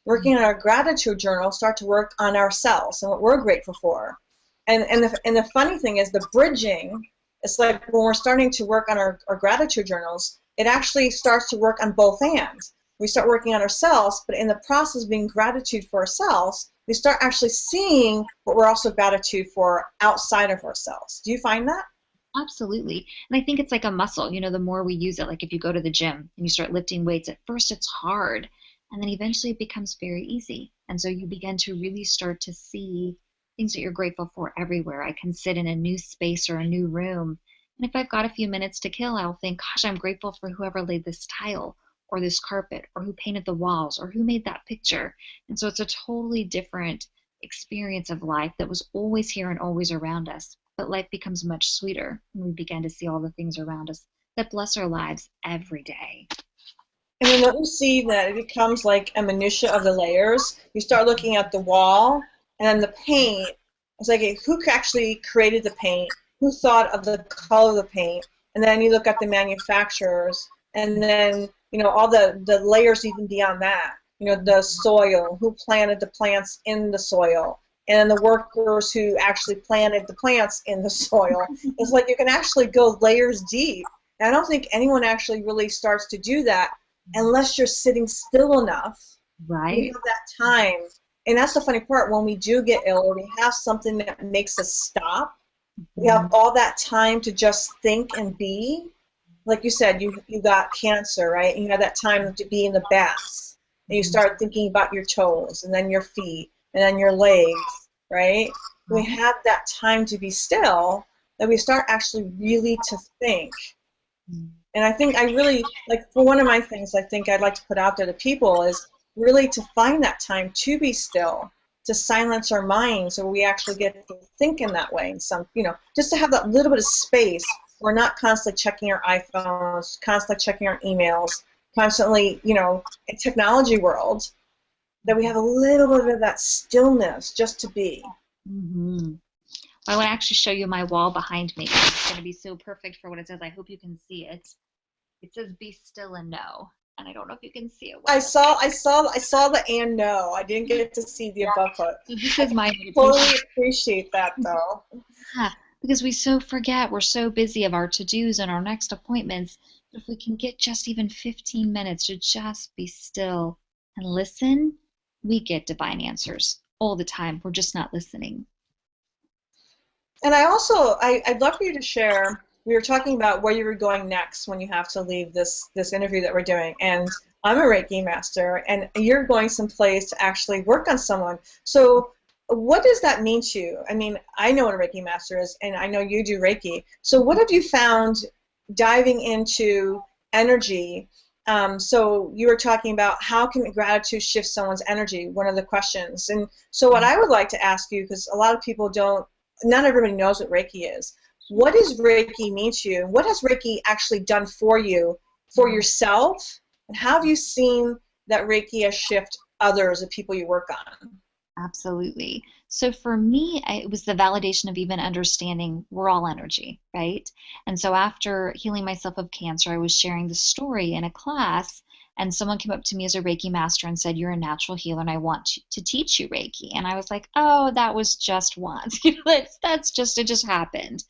working on our gratitude journal, start to work on ourselves and what we're grateful for. And the funny thing is the bridging, it's like when we're starting to work on our gratitude journals, it actually starts to work on both ends. We start working on ourselves, but in the process of being gratitude for ourselves, we start actually seeing what we're also gratitude for outside of ourselves. Do you find that? Absolutely. And I think it's like a muscle, the more we use it, like if you go to the gym and you start lifting weights, at first it's hard, and then eventually it becomes very easy. And so you begin to really start to see things that you're grateful for everywhere. I can sit in a new space or a new room, and if I've got a few minutes to kill, I'll think, gosh, I'm grateful for whoever laid this tile or this carpet or who painted the walls or who made that picture. And so it's a totally different experience of life that was always here and always around us. But life becomes much sweeter when we begin to see all the things around us that bless our lives every day. And then don't you see that it becomes like a minutia of the layers? You start looking at the wall and then the paint. It's like who actually created the paint? Who thought of the color of the paint? And then you look at the manufacturers, and then all the layers even beyond that. The soil, who planted the plants in the soil, and the workers who actually planted the plants in the soil. It's like you can actually go layers deep. And I don't think anyone actually really starts to do that unless you're sitting still enough. We Right? have that time. And that's the funny part. When we do get ill or we have something that makes us stop, we have Mhm. all that time to just think and be. Like you said, you got cancer, right? And you have that time to be in the baths. And you start thinking about your toes and then your feet and then your legs, right? We Right? have that time to be still that we start actually really to think. And I think I really, like, for one of my things I think I'd like to put out there to people is really to find that time to be still, to silence our minds so we actually get to think in that way. And just to have that little bit of space. We're not constantly checking our iPhones, constantly checking our emails, constantly, in technology world, that we have a little bit of that stillness just to be. Mm-hmm. I want to actually show you my wall behind me. It's going to be so perfect for what it says. I hope you can see it. It says "Be still and know," and I don't know if you can see it I well. saw, I saw, I saw the and no. I didn't get to see the Yeah. above part. So this I is my meditation. totally appreciate that, though. Yeah, because we so forget. We're so busy of our to-dos and our next appointments. But if we can get just even 15 minutes to just be still and listen, we get divine answers all the time. We're just not listening. And I'd love for you to share. We were talking about where you were going next when you have to leave this interview that we're doing, and I'm a Reiki master, and you're going someplace to actually work on someone. So, what does that mean to you? I mean, I know what a Reiki master is, and I know you do Reiki. So, what have you found diving into energy? So, you were talking about how can gratitude shift someone's energy? One of the questions, and so what I would like to ask you, because a lot of people don't, not everybody knows what Reiki is. What does Reiki mean to you? What has Reiki actually done for you, for yourself? And how have you seen that Reiki has shifted others, the people you work on? Absolutely. So for me, it was the validation of even understanding we're all energy, right? And so after healing myself of cancer, I was sharing the story in a class, and someone came up to me as a Reiki master and said, "You're a natural healer, and I want to teach you Reiki." And I was like, "Oh, that was just once. That's just, it just happened."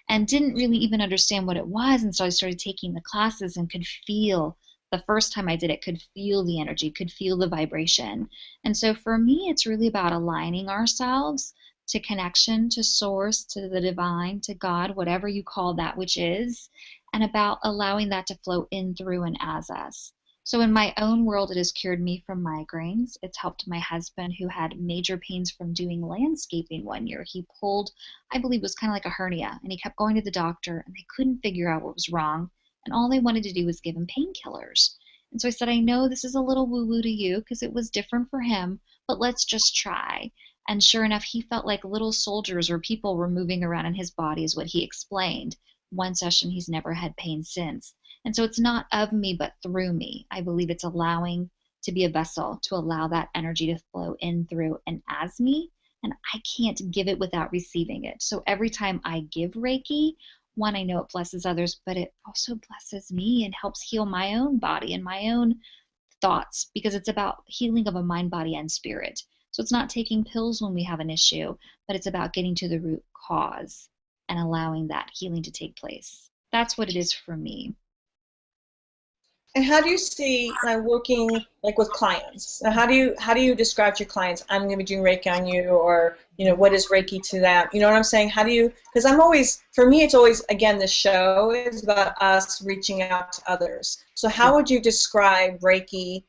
And didn't really even understand what it was. And so I started taking the classes and could feel the first time I did it, could feel the energy, could feel the vibration. And so for me, it's really about aligning ourselves to connection, to source, to the divine, to God, whatever you call that which is, and about allowing that to flow in, through, and as us. So in my own world, it has cured me from migraines. It's helped my husband who had major pains from doing landscaping one year. He pulled, I believe it was kind of like a hernia, and he kept going to the doctor and they couldn't figure out what was wrong. And all they wanted to do was give him painkillers. And so I said, I know this is a little woo woo to you because it was different for him, but let's just try. And sure enough, he felt like little soldiers or people were moving around in his body, is what he explained. One session, he's never had pain since. And so it's not of me, but through me. I believe it's allowing to be a vessel to allow that energy to flow in, through, and as me. And I can't give it without receiving it. So every time I give Reiki, one, I know it blesses others, but it also blesses me and helps heal my own body and my own thoughts, because it's about healing of a mind, body, and spirit. So it's not taking pills when we have an issue, but it's about getting to the root cause and allowing that healing to take place. That's what it is for me. And how do you see working like with clients? Now, how do you describe to your clients, I'm going to be doing Reiki on you, or what is Reiki to them? You know what I'm saying? How do you? Because for me, it's always, again, the show is about us reaching out to others. So how would you describe Reiki,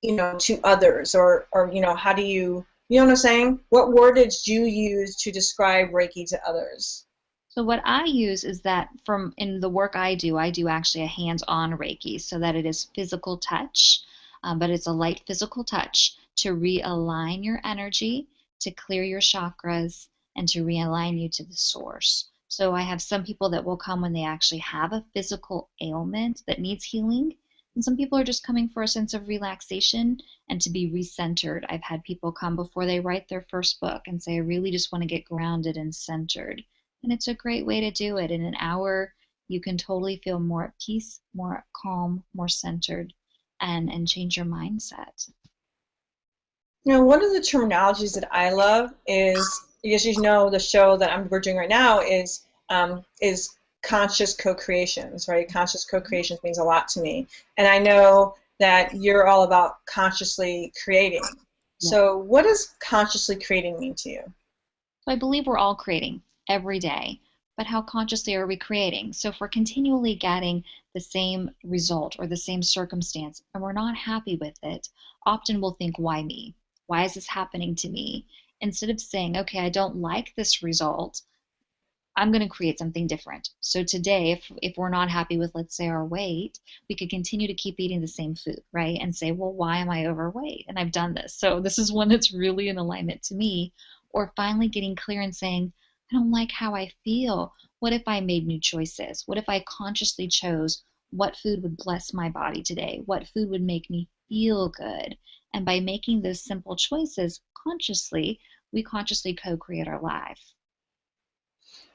to others, or how do you know what I'm saying? What wordage do you use to describe Reiki to others? So what I use is that in the work I do actually a hands-on Reiki, so that it is physical touch, but it's a light physical touch to realign your energy, to clear your chakras, and to realign you to the source. So I have some people that will come when they actually have a physical ailment that needs healing, and some people are just coming for a sense of relaxation and to be recentered. I've had people come before they write their first book and say, I really just want to get grounded and centered. And it's a great way to do it. In an hour, you can totally feel more at peace, more calm, more centered, and change your mindset. One of the terminologies that I love is, as you know, the show that we're doing right now is conscious co-creations, right? Conscious co-creations means a lot to me. And I know that you're all about consciously creating. Yeah. So what does consciously creating mean to you? So I believe we're all creating every day, but how consciously are we creating? So if we're continually getting the same result or the same circumstance and we're not happy with it, often we'll think, why me? Why is this happening to me? Instead of saying, okay, I don't like this result, I'm going to create something different. So today, if we're not happy with, let's say, our weight, we could continue to keep eating the same food, right? And say, well, why am I overweight? And I've done this. So this is one that's really in alignment to me. Or finally getting clear and saying, I don't like how I feel. What if I made new choices? What if I consciously chose what food would bless my body today? What food would make me feel good? And by making those simple choices consciously, we consciously co-create our life.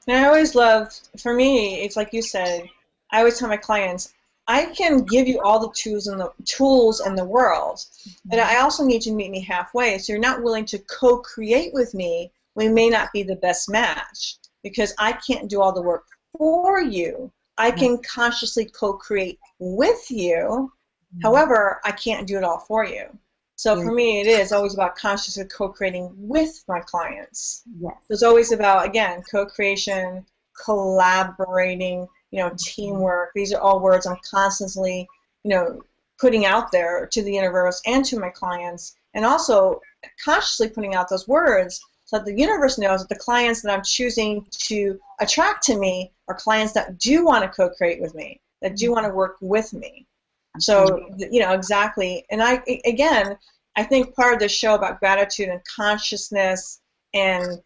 And I always love, for me, it's like you said, I always tell my clients, I can give you all the tools in the world, but I also need you to meet me halfway. So you're not willing to co-create with me, we may not be the best match, because I can't do all the work for you. I can consciously co-create with you. However, I can't do it all for you. So for me, it is always about consciously co-creating with my clients. Yes. It's always about, again, co-creation, collaborating, teamwork. These are all words I'm constantly, putting out there to the universe and to my clients, and also consciously putting out those words so that the universe knows that the clients that I'm choosing to attract to me are clients that do want to co-create with me, that do want to work with me. So, exactly. And I think part of the show about gratitude and consciousness and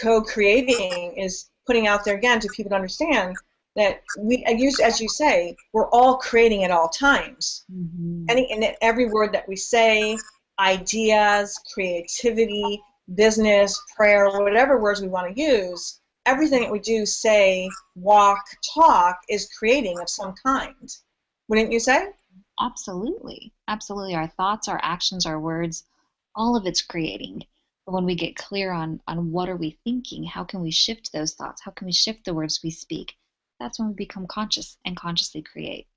co-creating is putting out there again to people to understand that as you say, we're all creating at all times. Mm-hmm. And every word that we say, ideas, creativity, business, prayer, whatever words we want to use, everything that we do, say, walk, talk is creating of some kind. Wouldn't you say? Absolutely. Absolutely. Our thoughts, our actions, our words, all of it's creating. But when we get clear on what are we thinking, how can we shift those thoughts? How can we shift the words we speak? That's when we become conscious and consciously create.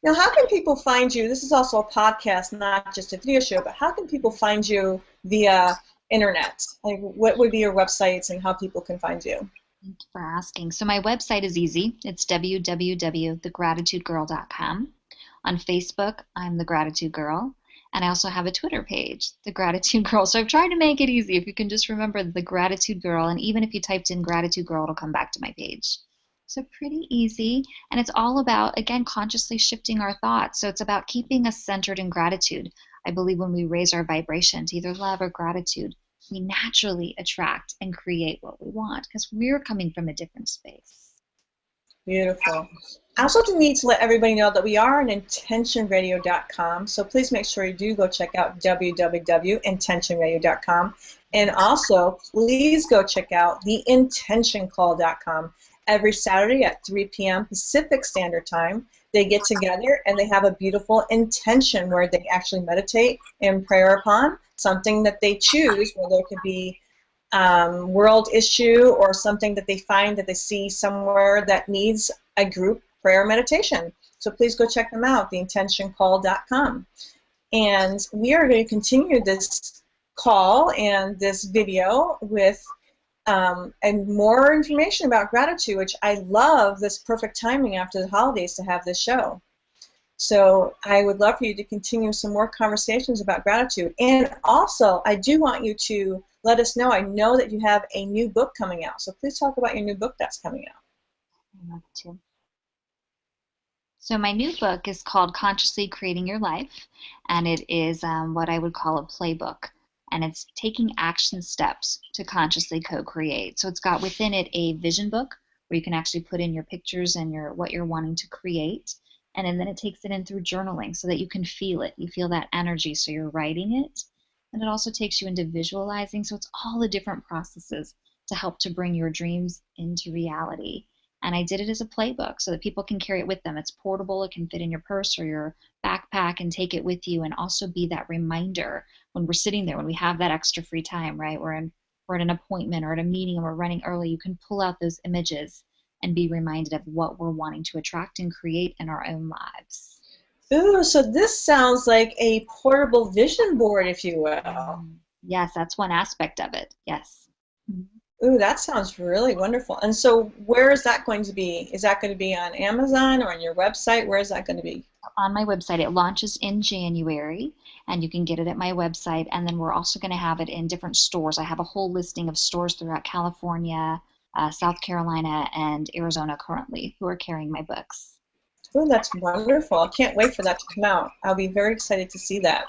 Now, how can people find you? This is also a podcast, not just a video show, but how can people find you via internet? Like, what would be your websites and how people can find you? Thank you for asking. So my website is easy. It's www.thegratitudegirl.com. On Facebook, I'm The Gratitude Girl. And I also have a Twitter page, The Gratitude Girl. So I've tried to make it easy. If you can just remember The Gratitude Girl, and even if you typed in Gratitude Girl, it'll come back to my page. So pretty easy. And it's all about, again, consciously shifting our thoughts. So it's about keeping us centered in gratitude. I believe when we raise our vibration to either love or gratitude, we naturally attract and create what we want because we're coming from a different space. Beautiful. I also need to let everybody know that we are on intentionradio.com, so please make sure you do go check out www.intentionradio.com, and also please go check out theintentioncall.com every Saturday at 3 p.m. Pacific Standard Time. they get together and they have a beautiful intention where they actually meditate and prayer upon something that they choose, whether it could be world issue or something that they find that they see somewhere that needs a group prayer meditation. So please go check them out, theintentioncall.com. And we are going to continue this call and this video with and more information about gratitude, which I love this perfect timing after the holidays to have this show. So I would love for you to continue some more conversations about gratitude. And also, I do want you to let us know, I know that you have a new book coming out. So please talk about your new book that's coming out. I'd love to. So my new book is called Consciously Creating Your Life, and it is what I would call a playbook, and it's taking action steps to consciously co-create. So it's got within it a vision book where you can actually put in your pictures and what you're wanting to create, and then it takes it in through journaling so that you can feel it. You feel that energy, so you're writing it, and it also takes you into visualizing. So it's all the different processes to help to bring your dreams into reality. And I did it as a playbook so that people can carry it with them. It's portable. It can fit in your purse or your backpack and take it with you, and also be that reminder when we're sitting there, when we have that extra free time, right? We're at an appointment or at a meeting and we're running early. You can pull out those images and be reminded of what we're wanting to attract and create in our own lives. Ooh, so this sounds like a portable vision board, if you will. Yes, that's one aspect of it. Yes. Ooh, that sounds really wonderful. And so where is that going to be? Is that going to be on Amazon or on your website? Where is that going to be? On my website. It launches in January, and you can get it at my website. And then we're also going to have it in different stores. I have a whole listing of stores throughout California, South Carolina, and Arizona currently who are carrying my books. Ooh, that's wonderful. I can't wait for that to come out. I'll be very excited to see that.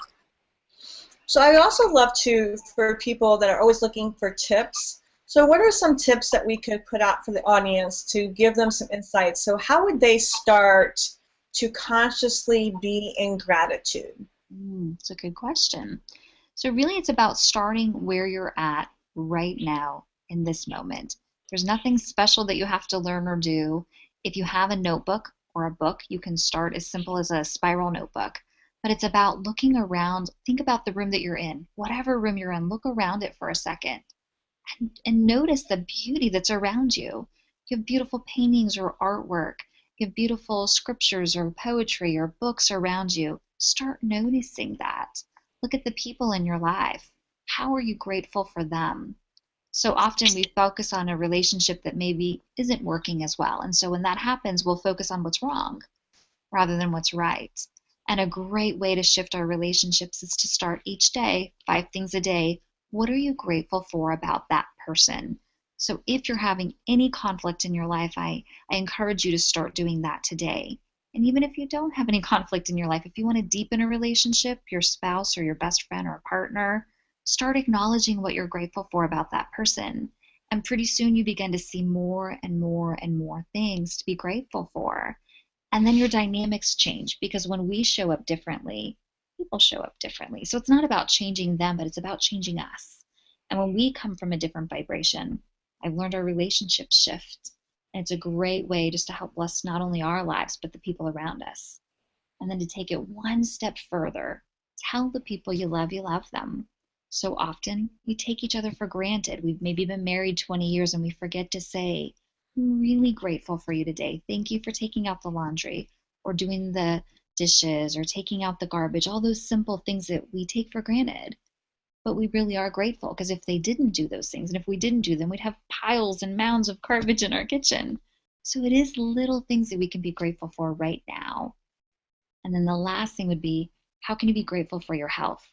So I also love to, for people that are always looking for tips, so what are some tips that we could put out for the audience to give them some insights? So how would they start to consciously be in gratitude? It's a good question. So really it's about starting where you're at right now in this moment. There's nothing special that you have to learn or do. If you have a notebook or a book, you can start as simple as a spiral notebook. But it's about looking around. Think about the room that you're in. Whatever room you're in, look around it for a second. And notice the beauty that's around you. You have beautiful paintings or artwork. You have beautiful scriptures or poetry or books around you. Start noticing that. Look at the people in your life. How are you grateful for them? So often we focus on a relationship that maybe isn't working as well. And so when that happens, we'll focus on what's wrong rather than what's right. And a great way to shift our relationships is to start each day, 5 things a day. What are you grateful for about that person? So if you're having any conflict in your life, I encourage you to start doing that today. And even if you don't have any conflict in your life, if you want to deepen a relationship, your spouse or your best friend or partner, start acknowledging what you're grateful for about that person. And pretty soon you begin to see more and more and more things to be grateful for. And then your dynamics change, because when we show up differently, people show up differently. So it's not about changing them, but it's about changing us. And when we come from a different vibration, I've learned our relationships shift. And it's a great way just to help bless not only our lives, but the people around us. And then to take it one step further, tell the people you love them. So often we take each other for granted. We've maybe been married 20 years and we forget to say, I'm really grateful for you today. Thank you for taking out the laundry or doing the dishes or taking out the garbage, all those simple things that we take for granted. But we really are grateful, because if they didn't do those things, and if we didn't do them, we'd have piles and mounds of garbage in our kitchen. So it is little things that we can be grateful for right now. And then the last thing would be, how can you be grateful for your health?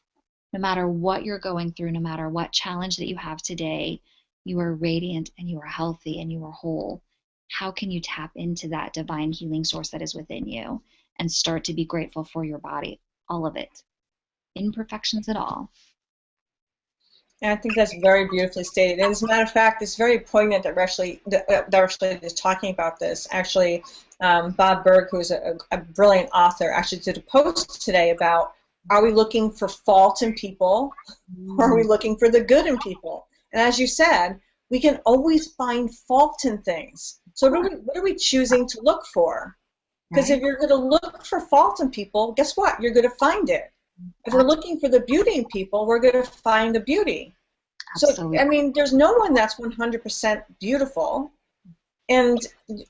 No matter what you're going through, no matter what challenge that you have today, you are radiant and you are healthy and you are whole. How can you tap into that divine healing source that is within you and start to be grateful for your body, all of it, imperfections at all? And I think that's very beautifully stated. And as a matter of fact, it's very poignant that we're actually just talking about this. Actually, Bob Berg, who's a brilliant author, actually did a post today about, are we looking for fault in people, or are we looking for the good in people? And as you said, we can always find fault in things. So what are we choosing to look for? Because if right? you're going to look for fault in people, guess what? You're going to find it. If we're looking for the beauty in people, we're going to find the beauty. So, Absolutely. I mean, there's no one that's 100% beautiful, and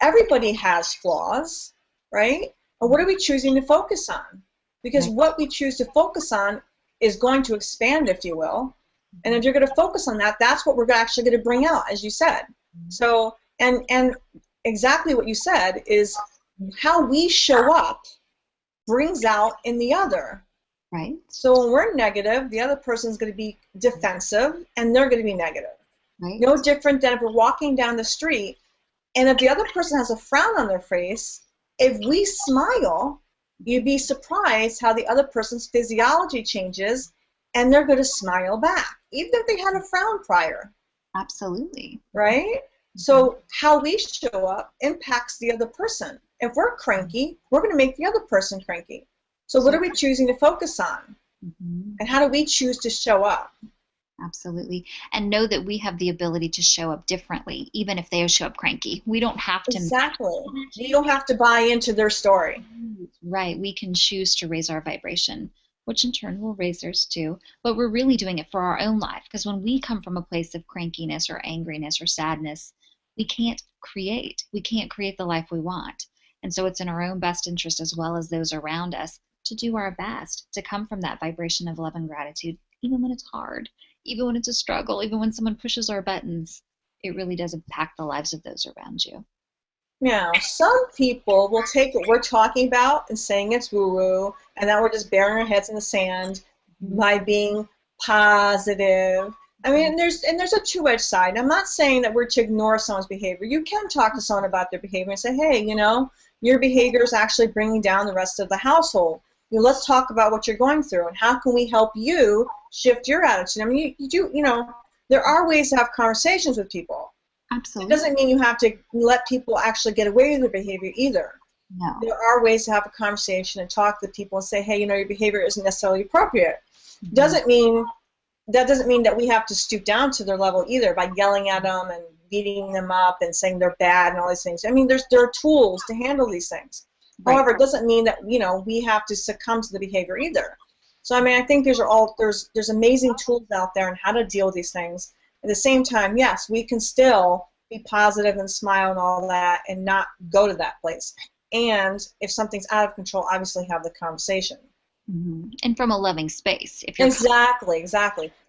everybody has flaws, right? And what are we choosing to focus on? Because Right. what we choose to focus on is going to expand, if you will. And if you're going to focus on that, that's what we're actually going to bring out, as you said. So, and exactly what you said is how we show up brings out in the other. Right. So when we're negative, the other person's going to be defensive, and they're going to be negative. Right. No different than if we're walking down the street, and if the other person has a frown on their face, if we smile, you'd be surprised how the other person's physiology changes, and they're going to smile back, even if they had a frown prior, Absolutely. right? So how we show up impacts the other person. If we're cranky, we're going to make the other person cranky. So what are we choosing to focus on? Mm-hmm. And how do we choose to show up? Absolutely. And know that we have the ability to show up differently, even if they show up cranky. We don't have to. Exactly. You don't have to buy into their story. Right. We can choose to raise our vibration, which in turn will raise theirs too. But we're really doing it for our own life. Because when we come from a place of crankiness or angriness or sadness, we can't create. We can't create the life we want. And so it's in our own best interest as well as those around us to do our best to come from that vibration of love and gratitude, even when it's hard, even when it's a struggle, even when someone pushes our buttons. It really does impact the lives of those around you. Now, some people will take what we're talking about and saying it's woo-woo, and that we're just burying our heads in the sand by being positive. I mean, there's a two-edged side. I'm not saying that we're to ignore someone's behavior. You can talk to someone about their behavior and say, hey, your behavior is actually bringing down the rest of the household. Let's talk about what you're going through and how can we help you shift your attitude. I mean, there are ways to have conversations with people. It Absolutely. doesn't mean you have to let people actually get away with their behavior either. No. There are ways to have a conversation and talk to people and say, hey, your behavior isn't necessarily appropriate. Mm-hmm. That doesn't mean that we have to stoop down to their level either by yelling at them and beating them up and saying they're bad and all these things. I mean, there are tools to handle these things. Right. However, it doesn't mean that we have to succumb to the behavior either. So I mean, I think there's amazing tools out there on how to deal with these things. At the same time, yes, we can still be positive and smile and all that and not go to that place. And if something's out of control, obviously have the conversation. Mm-hmm. And from a loving space. If you're Exactly.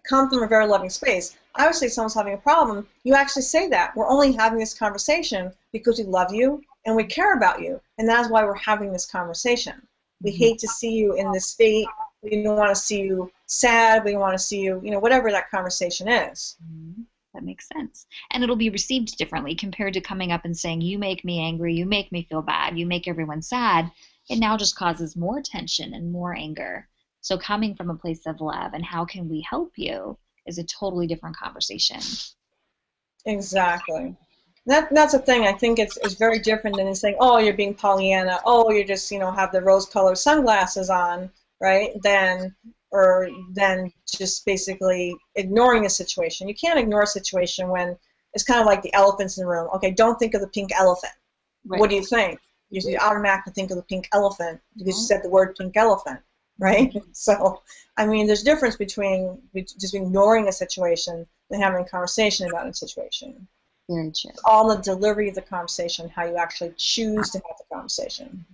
Come from a very loving space. Obviously, if someone's having a problem, you actually say that. We're only having this conversation because we love you and we care about you. And that's why we're having this conversation. We hate to see you in this state. We don't want to see you sad. We don't want to see you, whatever that conversation is. Mm-hmm. That makes sense. And it'll be received differently compared to coming up and saying, you make me angry, you make me feel bad, you make everyone sad. It now just causes more tension and more anger. So coming from a place of love and how can we help you is a totally different conversation. Exactly. That's the thing. I think it's very different than saying, oh, you're being Pollyanna. Oh, you just, have the rose-colored sunglasses on, right? Then just basically ignoring a situation. You can't ignore a situation when it's kind of like the elephants in the room. Okay, don't think of the pink elephant. Right. What do you think? You automatically think of the pink elephant because you said the word pink elephant, right? So, I mean, there's a difference between just ignoring a situation and having a conversation about a situation. Very true. It's all the delivery of the conversation, how you actually choose to have the conversation.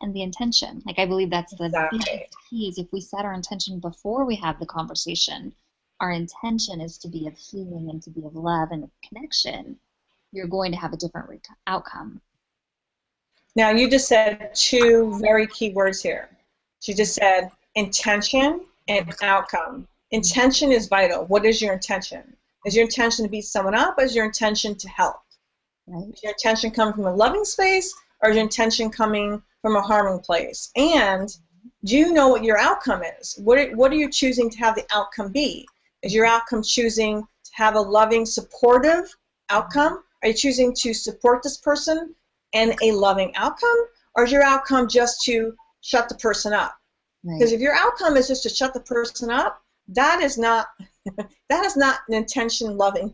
And the intention. Like, I believe that's the Exactly. key is if we set our intention before we have the conversation, our intention is to be of healing and to be of love and of connection, you're going to have a different outcome. Now, you just said two very key words here. She just said intention and outcome. Intention is vital. What is your intention? Is your intention to beat someone up, or is your intention to help? Right. Is your intention coming from a loving space, or is your intention coming from a harming place? And do you know what your outcome is? What are you choosing to have the outcome be? Is your outcome choosing to have a loving, supportive outcome? Are you choosing to support this person and a loving outcome, or is your outcome just to shut the person up? Because if your outcome is just to shut the person up, that is not an intention loving.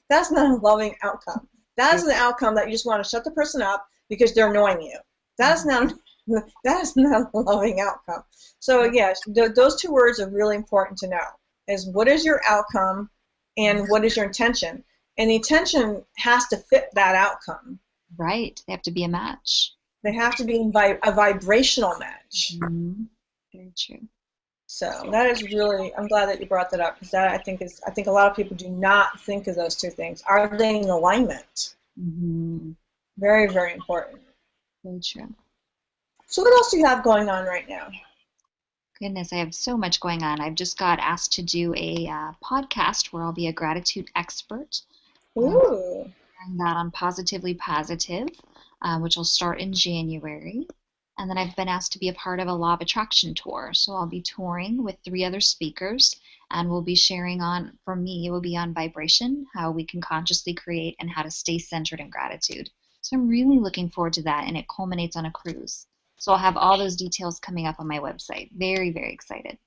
That's not a loving outcome. That is an outcome that you just want to shut the person up because they're annoying you. That is not an That is not a loving outcome. So yes, those two words are really important to know. Is what is your outcome and what is your intention? And the intention has to fit that outcome. Right. They have to be a match. They have to be a vibrational match. Mm-hmm. Very true. So that is really, I'm glad that you brought that up because that I think a lot of people do not think of those two things. Are they in alignment? Mm-hmm. Very, very important. Very true. So what else do you have going on right now? Goodness, I have so much going on. I've just got asked to do a podcast where I'll be a gratitude expert. Ooh. Sharing that on Positively Positive, which will start in January. And then I've been asked to be a part of a Law of Attraction tour. So I'll be touring with 3 other speakers, and we'll be sharing on, for me, it will be on vibration, how we can consciously create, and how to stay centered in gratitude. So I'm really looking forward to that, and it culminates on a cruise. So I'll have all those details coming up on my website. Very, very excited.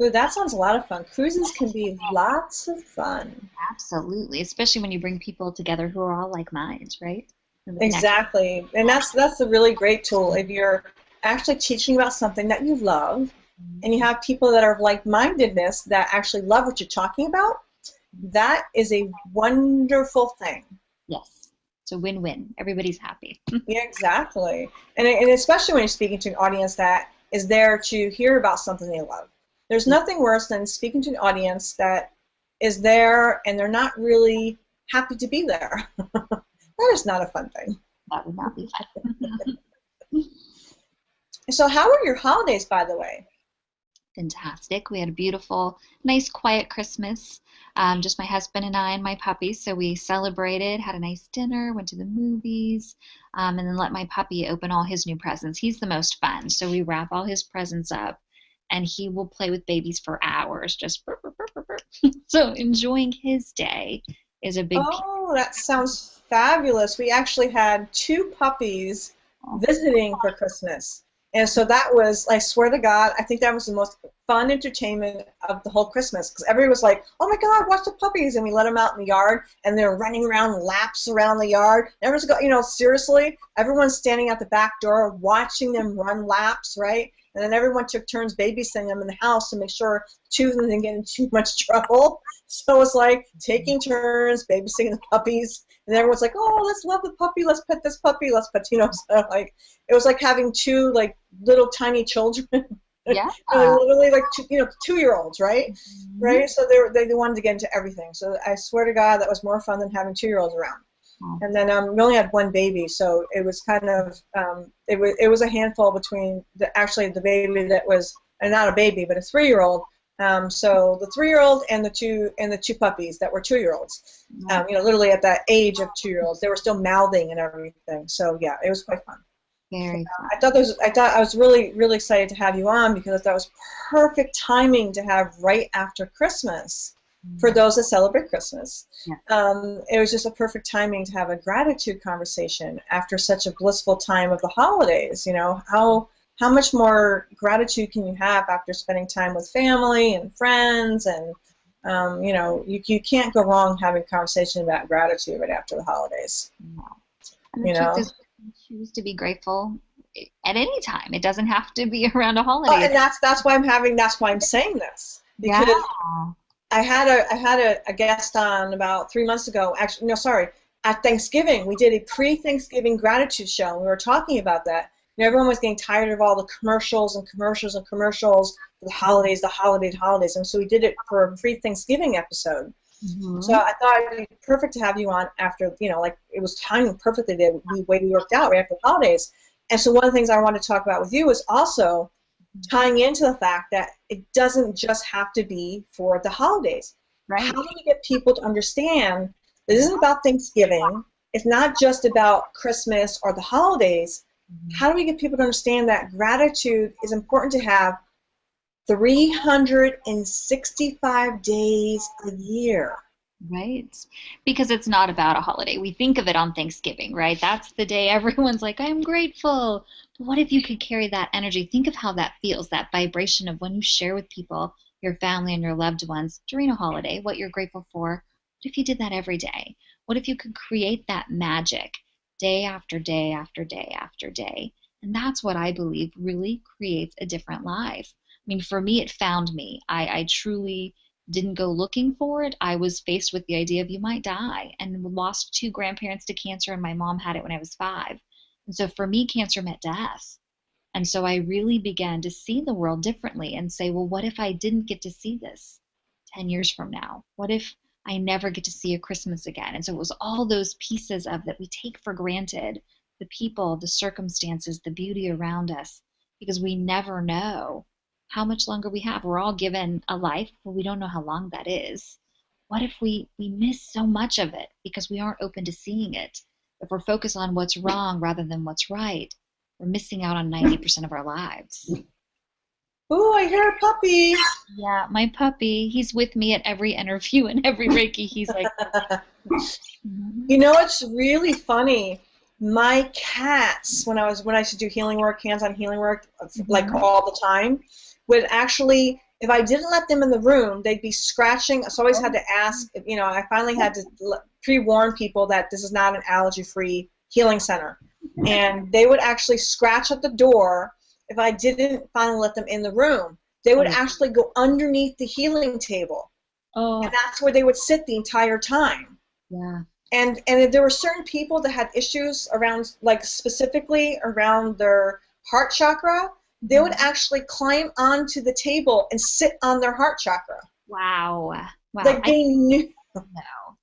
Ooh, that sounds a lot of fun. Cruises can be lots of fun. Absolutely, especially when you bring people together who are all like minds, right? And the connection. Exactly. And that's a really great tool. If you're actually teaching about something that you love and you have people that are of like-mindedness that actually love what you're talking about, that is a wonderful thing. Yes, it's a win-win. Everybody's happy. Yeah, exactly. And especially when you're speaking to an audience that is there to hear about something they love. There's nothing worse than speaking to an audience that is there and they're not really happy to be there. That is not a fun thing. That would not be fun. So how were your holidays, by the way? Fantastic. We had a beautiful, nice, quiet Christmas. Just my husband and I and my puppy. So we celebrated, had a nice dinner, went to the movies, and then let my puppy open all his new presents. He's the most fun. So we wrap all his presents up, and he will play with babies for hours, just burp, burp, burp, burp, burp. So enjoying his day is a big piece. Oh, that sounds fabulous. We actually had 2 puppies visiting for Christmas. And so that was, I swear to God, I think that was the most fun entertainment of the whole Christmas because everybody was like, oh my God, watch the puppies. And we let them out in the yard and they're running around laps around the yard. Everyone's go, seriously, everyone's standing at the back door watching them run laps, right? And then everyone took turns babysitting them in the house to make sure 2 of them didn't get in too much trouble. So it was like taking turns babysitting the puppies. And everyone's like, oh, let's love the puppy. Let's pet this puppy. Let's pet, so like, it was like having 2 like little tiny children. Yeah. Literally like 2-year-olds, right? Mhm. Right. So they wanted to get into everything. So I swear to God, that was more fun than having 2-year-olds around. Oh, And then we only had 1 baby, so it was kind of it was a handful between the baby that was not a baby but a 3-year-old. So the 3-year-old and the two puppies that were 2-year-olds. yeah. Literally at that age of 2-year-olds, they were still mouthing and everything. So yeah, it was quite fun. Very fun. I was really really excited to have you on because that was perfect timing to have right after Christmas. For those that celebrate Christmas. Yeah. It was just a perfect timing to have a gratitude conversation after such a blissful time of the holidays. How much more gratitude can you have after spending time with family and friends? And, you can't go wrong having a conversation about gratitude right after the holidays. No. And the You truth know? is, you can choose to be grateful at any time. It doesn't have to be around a Oh, holiday. and that's why I'm saying this. Because Yeah. I had a guest on about 3 months ago. Actually, no, sorry. At Thanksgiving, we did a pre-Thanksgiving gratitude show, and we were talking about that. Everyone was getting tired of all the commercials and commercials and commercials for the holidays, the holidays. And so we did it for a pre-Thanksgiving episode. So Mm-hmm. I thought it'd be perfect to have you on after, like it was timing perfectly the way we worked out right after the holidays. And so one of the things I want to talk about with you is also tying into the fact that it doesn't just have to be for the holidays. Right. How do you get people to understand this isn't about Thanksgiving, it's not just about Christmas or the holidays. How do we get people to understand that gratitude is important to have 365 days a year? Right. Because it's not about a holiday. We think of it on Thanksgiving, right? That's the day everyone's like, I'm grateful. But what if you could carry that energy? Think of how that feels, that vibration of when you share with people, your family and your loved ones during a holiday, what you're grateful for. What if you did that every day? What if you could create that magic day after day after day after day? And that's what I believe really creates a different life. I mean, for me, it found me. I truly didn't go looking for it. I was faced with the idea of you might die, and lost two grandparents to cancer, and my mom had it when I was 5. And so for me, cancer meant death. And so I really began to see the world differently and say, well, what if I didn't get to see this 10 years from now? What if I never get to see a Christmas again? And so it was all those pieces of that we take for granted, the people, the circumstances, the beauty around us, because we never know how much longer we have. We're all given a life, but we don't know how long that is. What if we miss so much of it because we aren't open to seeing it? If we're focused on what's wrong rather than what's right, we're missing out on 90% of our lives. Ooh, I hear a puppy. Yeah, my puppy, he's with me at every interview and every Reiki. He's like, You know, it's really funny. My cats, when I used to do healing work, hands-on healing work, like all the time, would actually, if I didn't let them in the room, they'd be scratching. So I always had to ask, you know, I finally had to pre-warn people that this is not an allergy-free healing center. And they would actually scratch at the door if I didn't finally let them in the room. They would actually go underneath the healing table. oh, And that's where they would sit the entire time. yeah. And there were certain people that had issues around, like specifically around their heart chakra. They would actually climb onto the table and sit on their heart chakra. Wow. Wow. Like they knew. No,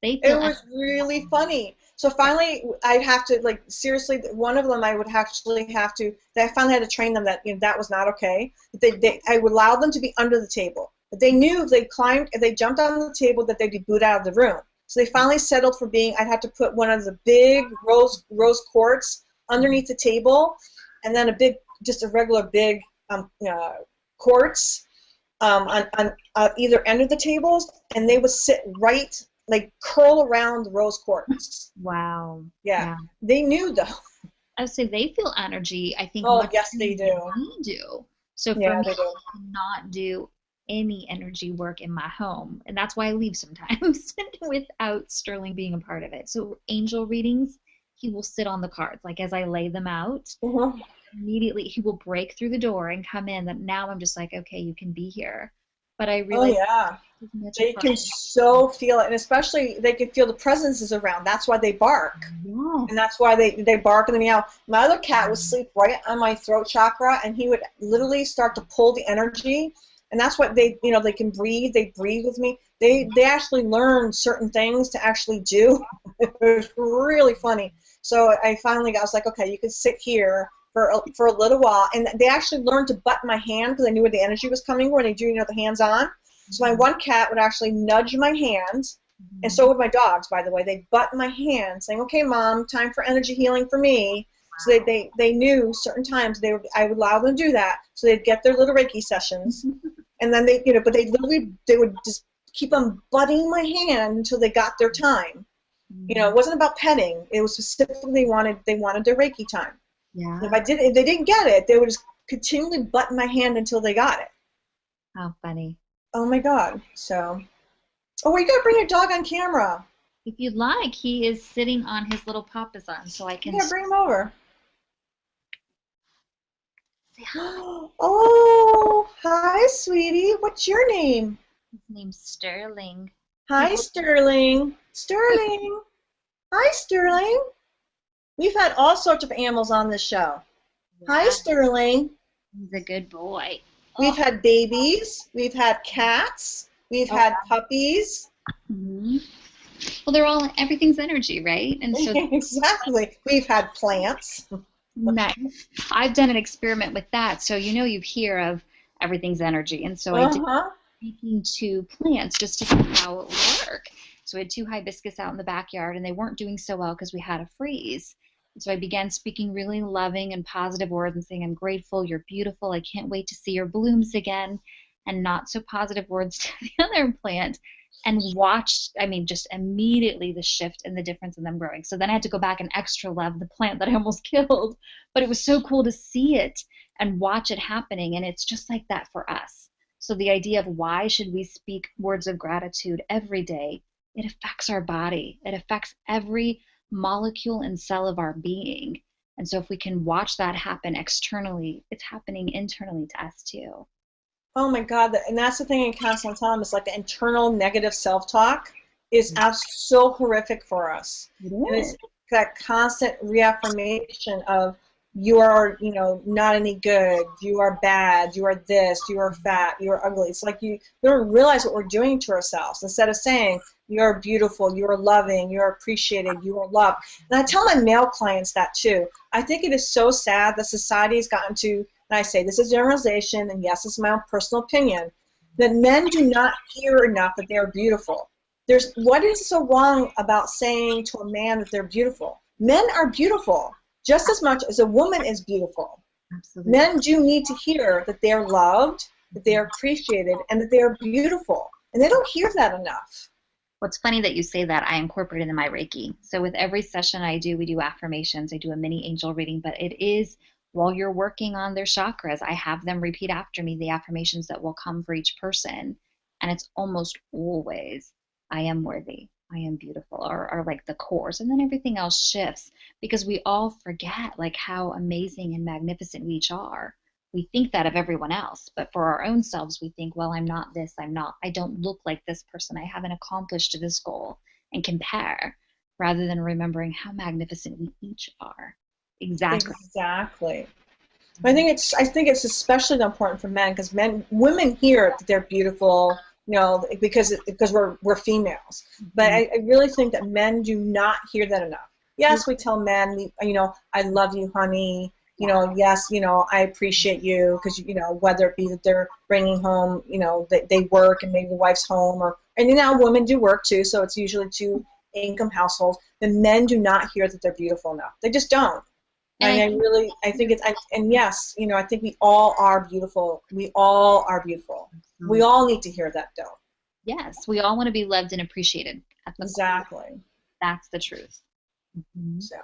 they It feel was really funny. So finally, I'd have to, like, seriously, one of them I would actually have to, I finally had to train them that, you know, that was not okay. I would allow them to be under the table. But they knew if they climbed, if they jumped on the table, that they'd be booted out of the room. So they finally settled for being, I'd have to put one of the big rose quartz underneath the table, and then just a regular big quartz on either end of the tables, and they would sit right, like curl around the rose quartz. wow. Yeah. They knew though. I would say they feel energy, I think, Oh, much yes, they more do. than we do. So for Yeah, me, they do. I cannot do any energy work in my home. And that's why I leave sometimes without Sterling being a part of it. So angel readings, he will sit on the cards. Like as I lay them out, Uh-huh. immediately he will break through the door and come in. That now I'm just like, okay, you can be here. But I Oh realize yeah. They can part. so feel it, and especially they can feel the presences around. That's why they bark. Yeah. And that's why they bark and they meow. My other cat would sleep right on my throat chakra, and he would literally start to pull the energy. And that's what they, you know, they can breathe. They breathe with me. They actually learn certain things to actually do. It was really funny. So I was like, okay, you can sit here for a little while. And they actually learned to butt my hand because I knew where the energy was coming when they do, you know, the hands on. So my one cat would actually nudge my hand, and so would my dogs, by the way. They'd butt my hand, saying, okay, Mom, time for energy healing for me. So they knew certain times I would allow them to do that, so they'd get their little Reiki sessions. And then they, you know, but they would just keep on butting my hand until they got their time. You know, it wasn't about petting. It was specifically they wanted their Reiki time. Yeah. And if they didn't get it, they would just continually butt my hand until they got it. How funny. Oh my God. So, oh, you gotta bring your dog on camera. If you'd like, he is sitting on his little papasan, so I can Yeah, bring him over. say hi. Oh, hi, sweetie. What's your name? His name's Sterling. Hi, Sterling. Sterling. Hi, Sterling. We've had all sorts of animals on this show. Hi, Yeah, Sterling. he's a good boy. We've had babies. We've had cats. We've had puppies. Mhm. Well, everything's energy, right? And so Exactly. We've had plants. nice. I've done an experiment with that. So you hear of everything's energy. And so I did Uh-huh. speaking to plants just to see how it would work. So I had 2 hibiscus out in the backyard, and they weren't doing so well because we had a freeze. And so I began speaking really loving and positive words and saying, I'm grateful, you're beautiful, I can't wait to see your blooms again, and not so positive words to the other plant. And watched, I mean, just immediately the shift and the difference in them growing. So then I had to go back and extra love the plant that I almost killed. But it was so cool to see it and watch it happening. And it's just like that for us. So the idea of why should we speak words of gratitude every day? It affects our body. It affects every molecule and cell of our being. And so if we can watch that happen externally, it's happening internally to us too. Oh my God, and that's the thing in constant time is like the internal negative self-talk is so horrific for us. It And is. it's that constant reaffirmation of you are, not any good, you are bad, you are this, you are fat, you are ugly. It's like we don't realize what we're doing to ourselves. Instead of saying you're beautiful, you're loving, you're appreciated, you are loved. And I tell my male clients that too. I think it is so sad that society has gotten to, and I say this is generalization, and yes, it's my own personal opinion, that men do not hear enough that they are beautiful. What is so wrong about saying to a man that they're beautiful? Men are beautiful just as much as a woman is beautiful. Absolutely. Men do need to hear that they're loved, that they are appreciated, and that they are beautiful. And they don't hear that enough. What's funny that you say that, I incorporate it in my Reiki. So with every session I do, we do affirmations. I do a mini angel reading, but it is while you're working on their chakras, I have them repeat after me the affirmations that will come for each person. And it's almost always, I am worthy, I am beautiful, or like the cores. And then everything else shifts because we all forget like how amazing and magnificent we each are. We think that of everyone else, but for our own selves, we think, well, I'm not this, I don't look like this person, I haven't accomplished this goal, and compare, rather than remembering how magnificent we each are. Exactly. Exactly. I think it's especially important for men because women hear that they're beautiful, because we're females. But I really think that men do not hear that enough. Yes, we tell men, I love you, honey. Yes, I appreciate you because whether it be that they're bringing home, they work and maybe the wife's home, and women do work too, so it's usually two income households. The men do not hear that they're beautiful enough. They just don't. I think and yes, I think we all are beautiful. We all are beautiful. We all need to hear that though. Yes, we all want to be loved and appreciated at the core. Exactly. That's the truth. So,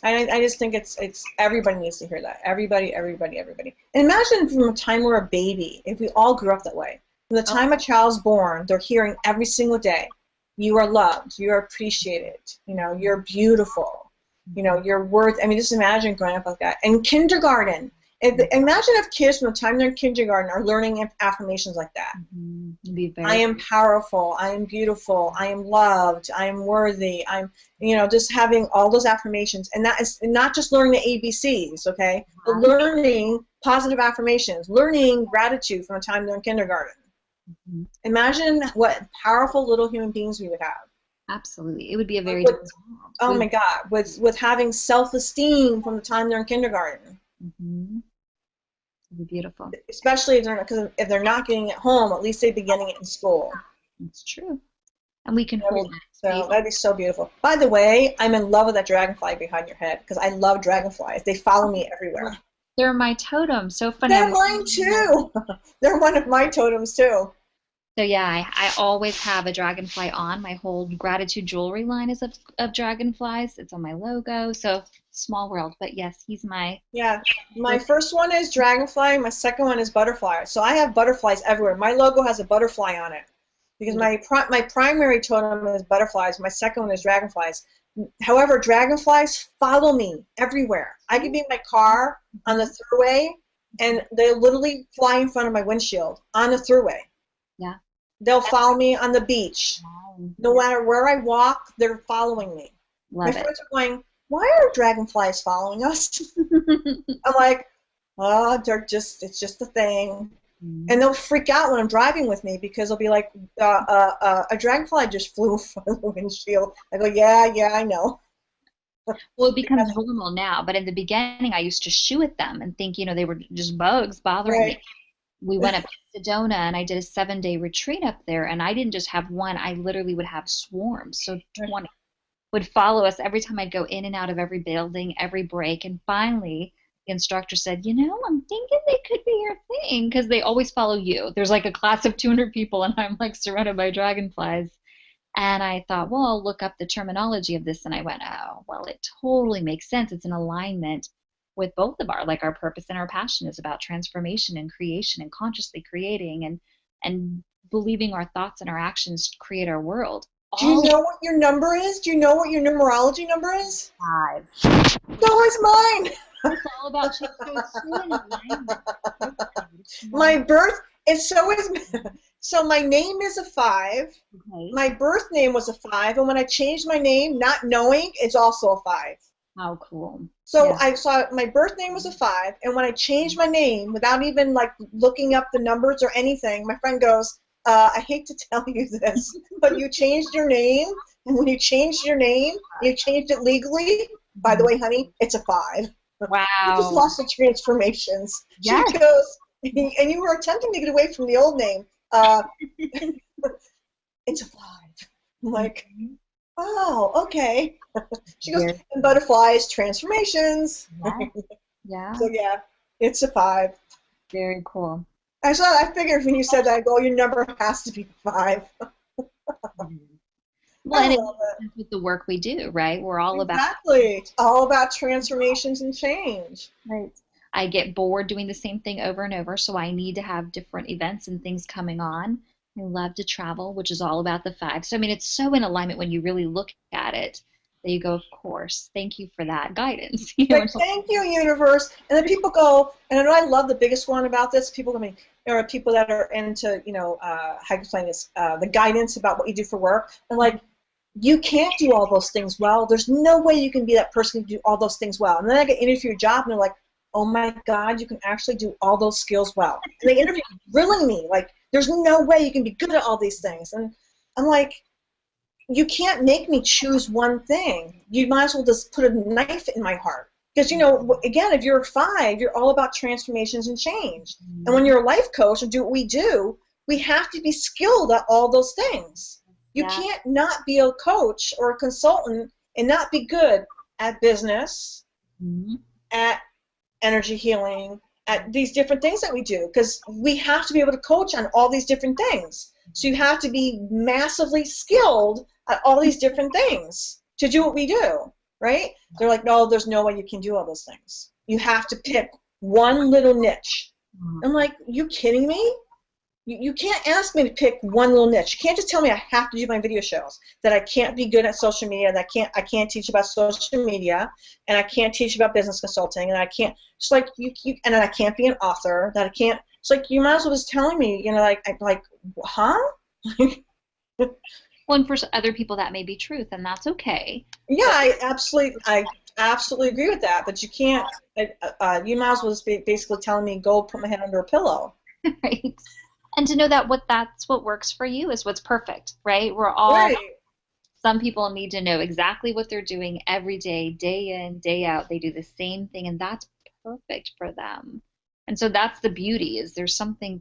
I just think it's everybody needs to hear that. Everybody, everybody, everybody. And imagine from the time we're a baby, if we all grew up that way. From the time a child's born, they're hearing every single day, you are loved, you are appreciated, you're beautiful. Your worth. I mean, just imagine growing up like that. And kindergarten. Imagine if kids from the time they're in kindergarten are learning affirmations like that. I am powerful. I am beautiful. I am loved. I am worthy. Just having all those affirmations. And that is not just learning the ABCs, okay? But learning positive affirmations, learning gratitude from the time they're in kindergarten. Imagine what powerful little human beings we would have. Absolutely. It would be a very different world. Oh my God, with having self-esteem from the time they're in kindergarten. It would be beautiful. Especially if they're not getting it at home, at least they'd be getting it in school. It's true. And we can hold that. So that'd be so beautiful. By the way, I'm in love with that dragonfly behind your head because I love dragonflies. They follow me everywhere. They're my totem. So funny. They're mine too. They're one of my totems too. So yeah, I always have a dragonfly on. My whole gratitude jewelry line is of dragonflies. It's on my logo. So small world, but yes, he's my. Yeah, my first one is dragonfly. My second one is butterfly. So I have butterflies everywhere. My logo has a butterfly on it because my primary totem is butterflies. My second one is dragonflies. However, dragonflies follow me everywhere. I could be in my car on the thruway, and they literally fly in front of my windshield on the thruway. Yeah. They'll follow me on the beach. No matter where I walk, they're following me. My friends are going, why are dragonflies following us? I'm like, oh, it's just a thing. And they'll freak out when I'm driving with me because they'll be like, a dragonfly just flew in front of the windshield. I go, yeah, I know. Well, it becomes normal now, but in the beginning, I used to shoo at them and think, they were just bugs bothering me. We went up to Sedona, and I did a 7-day retreat up there, and I didn't just have one. I literally would have swarms. So 20 would follow us every time I'd go in and out of every building, every break. And finally, the instructor said, I'm thinking they could be your thing because they always follow you. There's like a class of 200 people, and I'm like surrounded by dragonflies. And I thought, well, I'll look up the terminology of this. And I went, oh, well, it totally makes sense. It's an alignment with both of our purpose and our passion is about transformation and creation and consciously creating and believing our thoughts and our actions create our world. Do you All know what your number is? Do you know what your numerology number is? 5. So is mine. It's all about change. So it's so in alignment. My birth is so is so my name is a 5. Okay. My birth name was a 5, and when I changed my name, not knowing, it's also a 5. How cool. So Yeah. I saw my birth name was a 5, and when I changed my name without even like looking up the numbers or anything, my friend goes, "I hate to tell you this, but you changed your name, and when you changed your name, you changed it legally. By the way, honey, it's a 5. You just Wow. lost the transformations." She Yes. goes, "And you were attempting to get away from the old name. Uh, it's a 5." I'm like, Mhm. "Oh, okay." She goes, Very, "And butterflies, transformations." yeah. Yeah. So yeah, it's a 5. Very cool. I figured when you said that, I go, your number has to be 5. Mhm. Well, I and it love makes it. sense with the work we do, right? We're all about, Exactly. It's all about transformations and change. right. I get bored doing the same thing over and over, so I need to have different events and things coming on. I love to travel, which is all about the 5. So, I mean, it's so in alignment when you really look at it that you go, of course, thank you for that guidance. Like, thank you, universe. And then people go, and I know I love the biggest one about this. People, I mean, there are people that are into, how you explain this, the guidance about what you do for work. And like, you can't do all those things well. There's no way you can be that person who can do all those things well. And then I get interviewed for a job, and they're like, oh my God, you can actually do all those skills well. And they interview grilling me, like, there's no way you can be good at all these things. And I'm like, you can't make me choose one thing. You might as well just put a knife in my heart. Because, again, if you're a 5, you're all about transformations and change. And when Mhm. you're a life coach and do what we do, we have to be skilled at all those things. You Yeah. can't not be a coach or a consultant and not be good at business, Mhm. at energy healing, at these different things that we do, because we have to be able to coach on all these different things. So you have to be massively skilled at all these different things to do what we do, right? They're like, no, there's no way you can do all those things. You have to pick one little niche. I'm like, you kidding me? You can't ask me to pick one little niche. You can't just tell me I have to do my video shows, that I can't be good at social media, that I can't teach about social media, and I can't teach about business consulting, and I can't, it's like, and I can't be an author, that I can't, it's like, you might as well just telling me, huh? Well, and for other people, that may be truth, and that's okay. Yeah, But I absolutely agree with that, but you can't, you might as well just be basically telling me, go put my head under a pillow. right. And to know that that's what works for you is what's perfect, right? We're all, Right. some people need to know exactly what they're doing every day, day in, day out. They do the same thing, and that's perfect for them. And so that's the beauty is there's something